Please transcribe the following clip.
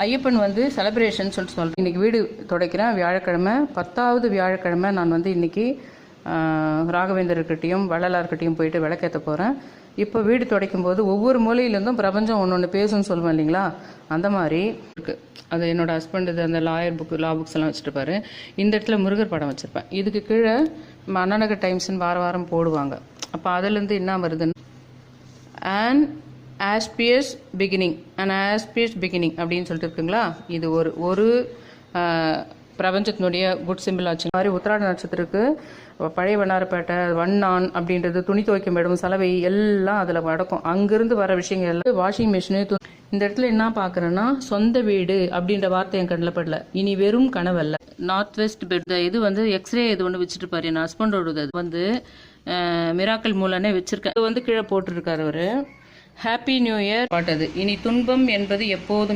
ஐயப்பன் வந்து செலிப்ரேஷன் சொல்கிறேன். இன்றைக்கி வீடு துடைக்கிறேன், வியாழக்கிழமை 10வது வியாழக்கிழமை. நான் வந்து இன்றைக்கி ராகவேந்தர்கிட்டையும் வள்ளலார்கிட்டையும் போயிட்டு விளக்கேற்ற போகிறேன். இப்போ வீடு துடைக்கும் போது ஒவ்வொரு மூலையிலேருந்தும் பிரபஞ்சம் ஒன்று பேசுன்னு சொல்லுவேன் இல்லைங்களா, அந்த மாதிரி இருக்குது. அது என்னோடய ஹஸ்பண்ட் இது அந்த லா புக்ஸ் எல்லாம் வச்சுருப்பாரு. இந்த இடத்துல முருகர் படம் வச்சுருப்பேன். இதுக்கு கீழே அண்ணாநகர் டைம்ஸ்ன்னு வாரம் போடுவாங்க. அப்போ அதுலேருந்து என்ன வருதுன்னு அண்ட் ஆஸ்பியஸ் பிகினிங் அப்படின்னு சொல்லிட்டு இருக்குங்களா. இது ஒரு பிரபஞ்சத்தினுடைய குட் சிம்பிள் ஆச்சு. மாதிரி உத்திராட நட்சத்திரத்துக்கு பழைய வண்ணாரப்பேட்டை வண்ணான் அப்படின்றது துணி துவைக்கும் இடம் சலவை எல்லாம் அதில் அடக்கும். அங்கிருந்து வர விஷயங்கள் எல்லாம் வாஷிங் மிஷினு. இந்த இடத்துல என்ன பார்க்குறேன்னா சொந்த வீடு அப்படின்ற வார்த்தை என் கண்ணில் படல. இனி வெறும் கனவல்ல. நார்த் வெஸ்ட் பெட் இது வந்து எக்ஸ்ரே இது ஒன்று வச்சுருப்பாரு என் ஹஸ்பண்டோடது. அது வந்து மிராக்கல் மூலனே வச்சிருக்கேன். இது வந்து கீழே போட்டிருக்காரு அவரு. ஹாப்பி நியூ இயர் பாட்டது. இனி துன்பம் என்பது எப்போதும்